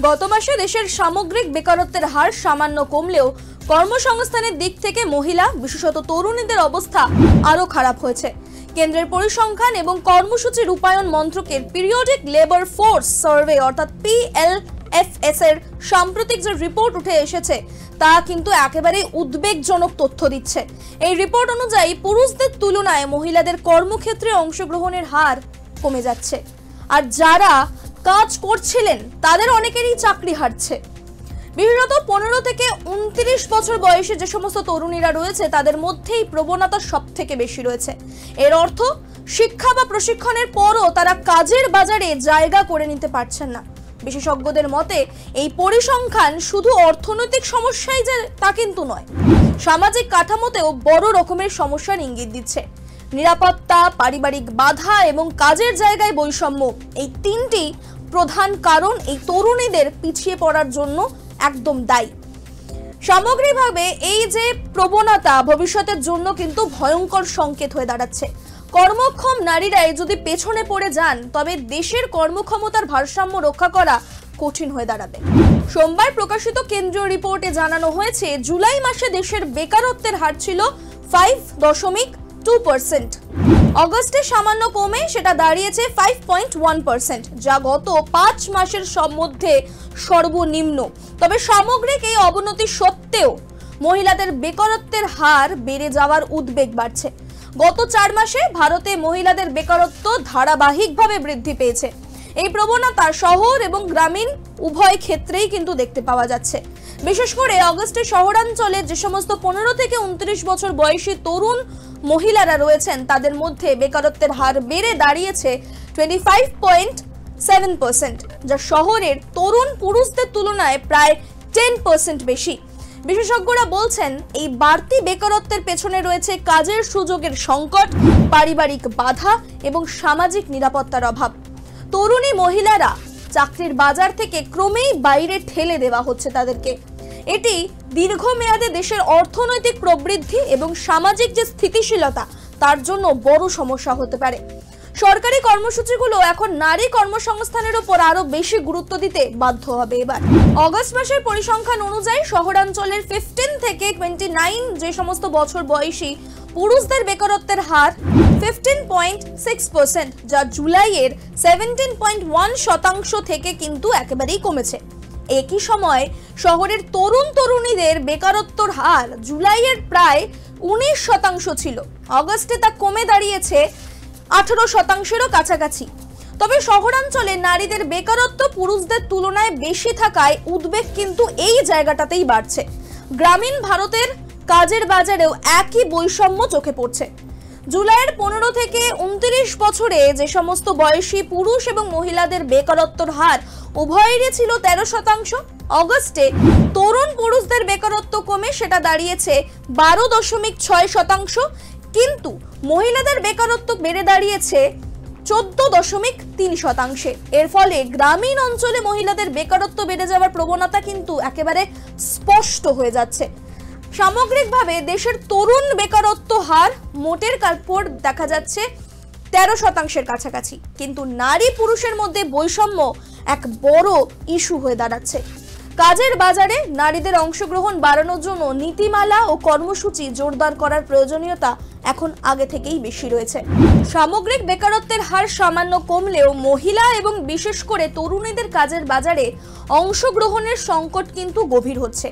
গত মাসে দেশের সামগ্রিক বেকারত্বের হার সামান্য কমলেও কর্মসংস্থানের দিক থেকে মহিলা বিশেষত তরুণীদের অবস্থা আরো খারাপ হয়েছে। কেন্দ্রের পরিসংখ্যান এবং কর্মসূচি রূপায়ণ মন্ত্রকের পিরিয়ডিক লেবার ফোর্স সার্ভে অর্থাৎ PLFS এর সাম্প্রতিক যে রিপোর্ট উঠে এসেছে তা কিন্তু একেবারে উদ্বেগজনক তথ্য দিচ্ছে। এই রিপোর্ট অনুযায়ী পুরুষদের তুলনায় মহিলাদের কর্মক্ষেত্রে অংশগ্রহণের হার কমে যাচ্ছে, আর যারা কাজ করছিলেন তাদের অনেকেরই চাকরি হারছে। বিশেষত 15 থেকে 29 বছর বয়সে যে সমস্ত তরুণীরা রয়েছে তাদের মধ্যেই প্রবণতা সব থেকে বেশি রয়েছে। এর অর্থ শিক্ষা বা প্রশিক্ষণের পরও তারা কাজের বাজারে জায়গা করে নিতে পারছেন না। বিশেষজ্ঞদের মতে এই পরিসংখ্যান শুধু অর্থনৈতিক সমস্যাই যে তা কিন্তু নয়, সামাজিক কাঠামোতেও বড় রকমের সমস্যার ইঙ্গিত দিচ্ছে। নিরাপত্তা, পারিবারিক বাধা এবং কাজের জায়গায় বৈষম্য, এই তিনটি প্রধান কারণ এই তরুণীদের পিছিয়ে পড়ার জন্য একদম দায়ী। সামগ্রিকভাবে এই যে প্রবণতা ভবিষ্যতের জন্য কিন্তু ভয়ঙ্কর সংকেত হয়ে দাঁড়াচ্ছে। কর্মক্ষম নারীরাই যদি পেছনে পড়ে যান তবে দেশের কর্মক্ষমতার ভারসাম্য রক্ষা করা কঠিন হয়ে দাঁড়াবে। সোমবার প্রকাশিত কেন্দ্রীয় রিপোর্টে জানানো হয়েছে জুলাই মাসে দেশের বেকারত্বের হার ছিল 5.2%। অগস্টে সামান্য কমে সেটা দাঁড়িয়েছে 5.1%, যা গত 5 মাসের মধ্যে সর্বনিম্ন। তবে সামগ্রিক এই অবনতি সত্ত্বেও মহিলাদের বেকারত্বের হার বেড়ে যাওয়ার উদ্বেগ বাড়ছে। গত 4 মাসে ভারতে মহিলাদের বেকারত্ব ধারাবাহিকভাবে বৃদ্ধি পেয়েছে। এই প্রবণতা শহর এবং গ্রামীণ উভয় ক্ষেত্রেই কিন্তু দেখতে পাওয়া যাচ্ছে। বিশেষ করে অগস্টে শহরাঞ্চলে যে সমস্ত 15 থেকে 29 বছর বয়সী তরুণ মহিলারা রয়েছেন তাদের মধ্যে বেকারত্বের হার বেড়ে দাঁড়িয়েছে 25.7%, যা শহরের তরুণ পুরুষদের তুলনায় প্রায় 10% বেশি। বিশেষজ্ঞরা বলছেন এই বাড়তি বেকারত্বের পেছনে রয়েছে কাজের সুযোগের সংকট, পারিবারিক বাধা এবং সামাজিক নিরাপত্তার অভাব। তরুণী মহিলারা চাকরির বাজার থেকে ক্রমেই বাইরে ঠেলে দেওয়া হচ্ছে তাদেরকে। এটি দীর্ঘমেয়াদে দেশের অর্থনৈতিক প্রবৃদ্ধি এবং সামাজিক যে স্থিতিশীলতা তার জন্য বড় সমস্যা হতে পারে। সরকারি কর্মসূচিগুলো এখন নারী কর্মসংস্থানের উপর আরো বেশি গুরুত্ব দিতে বাধ্য হবে। এবার অগস্ট মাসের পরিসংখ্যান অনুযায়ী শহরাঞ্চলের 15 থেকে 29 যে সমস্ত বছর বয়সী পুরুষদের বেকারত্বের হার 15.6%, যা জুলাইয়ের 17.1% থেকে কিন্তু একেবারেই কমেছে। একই সময় শহরের তরুণীদের বেকারত্বের হার জুলাইয়ের প্রায় 19% ছিল, অগস্টে তা কমে দাঁড়িয়েছে 18%-এরও কাছাকাছি। তবে শহরাঞ্চলে নারীদের বেকারত্ব পুরুষদের তুলনায় বেশি থাকায় উদ্বেগ কিন্তু এই জায়গাটাতেই বাড়ছে। গ্রামীণ ভারতের কাজের বাজারেও একই বৈষম্য চোখে পড়ছে। জুলাইয়ের 15 থেকে 29 বছরে যে সমস্ত বয়সী পুরুষ এবং মহিলাদের বেকারত্বের হার উভয়েরই ছিল 13%। অগস্টে তরুণ পুরুষদের বেকারত্ব কমে সেটা দাঁড়িয়েছে 12.6%, কিন্তু মহিলাদের বেকারত্ব বেড়ে দাঁড়িয়েছে 14.3%। এর ফলে গ্রামীণ অঞ্চলে মহিলাদের বেকারত্ব বেড়ে যাওয়ার প্রবণতা কিন্তু একেবারে স্পষ্ট হয়ে যাচ্ছে। সামগ্রিকভাবে দেশের তরুণ বেকারত্ব হার মোটের কাপড় দেখা যাচ্ছে 13%-এর কাছাকাছি, কিন্তু নারী পুরুষের মধ্যে বৈষম্য এক বড় ইস্যু হয়ে দাঁড়াচ্ছে। কাজের বাজারে নারীদের অংশগ্রহণ বাড়ানোর জন্য নীতিমালা ও কর্মসূচি জোরদার করার প্রয়োজনীয়তা এখন আগে থেকেই বেশি রয়েছে। সামগ্রিক বেকারত্বের হার সামান্য কমলেও মহিলা এবং বিশেষ করে তরুণীদের কাজের বাজারে অংশগ্রহণের সংকট কিন্তু গভীর হচ্ছে।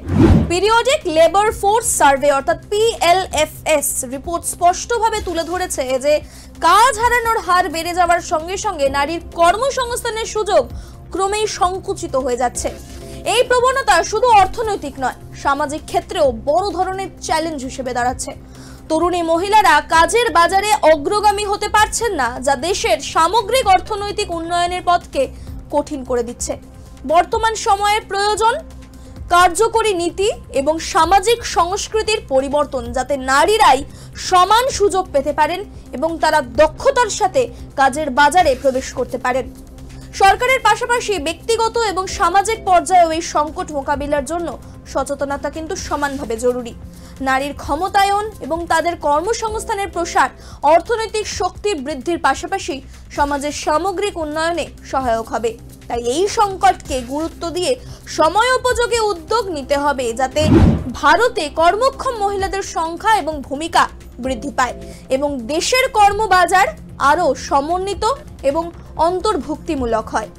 পিরিয়ডিক লেবার ফোর্স সার্ভে অর্থাৎ PLFS রিপোর্ট স্পষ্টভাবে তুলে ধরেছে যে কাজ হারানোর হার বেড়ে যাওয়ার সঙ্গে সঙ্গে নারীর কর্মসংস্থানের সুযোগ ক্রমেই সংকুচিত হয়ে যাচ্ছে। এই প্রবণতা শুধু অর্থনৈতিক নয়, সামাজিক ক্ষেত্রেও বড় ধরনের চ্যালেঞ্জ হিসেবে দাঁড়াচ্ছে। তরুণী মহিলারা কাজের বাজারে অগ্রগামী হতে পারছেন না, যা দেশের সামগ্রিক অর্থনৈতিক উন্নয়নের পথকে কঠিন করে দিচ্ছে। বর্তমান সময়ের প্রয়োজন কার্যকরী নীতি এবং সামাজিক সংস্কৃতির পরিবর্তন, যাতে নারীরাই সমান সুযোগ পেতে পারেন এবং তারা দক্ষতার সাথে কাজের বাজারে প্রবেশ করতে পারেন। সরকারের পাশাপাশি ব্যক্তিগত এবং সামাজিক পর্যায়েও এই সংকট মোকাবিলার জন্য সচেতনতা কিন্তু সমানভাবে জরুরি। নারীর ক্ষমতায়ন এবং তাদের কর্মসংস্থানের প্রসার অর্থনৈতিক শক্তি বৃদ্ধির পাশাপাশি সমাজের সামগ্রিক উন্নয়নে সহায়ক হবে। তাই এই সংকটকে গুরুত্ব দিয়ে সময়োপযোগী উদ্যোগ নিতে হবে, যাতে ভারতে কর্মক্ষম মহিলাদের সংখ্যা এবং ভূমিকা বৃদ্ধি পায় এবং দেশের কর্মবাজার আরো সমন্বিত এবং অন্তর্ভুক্তিমূলক হয়।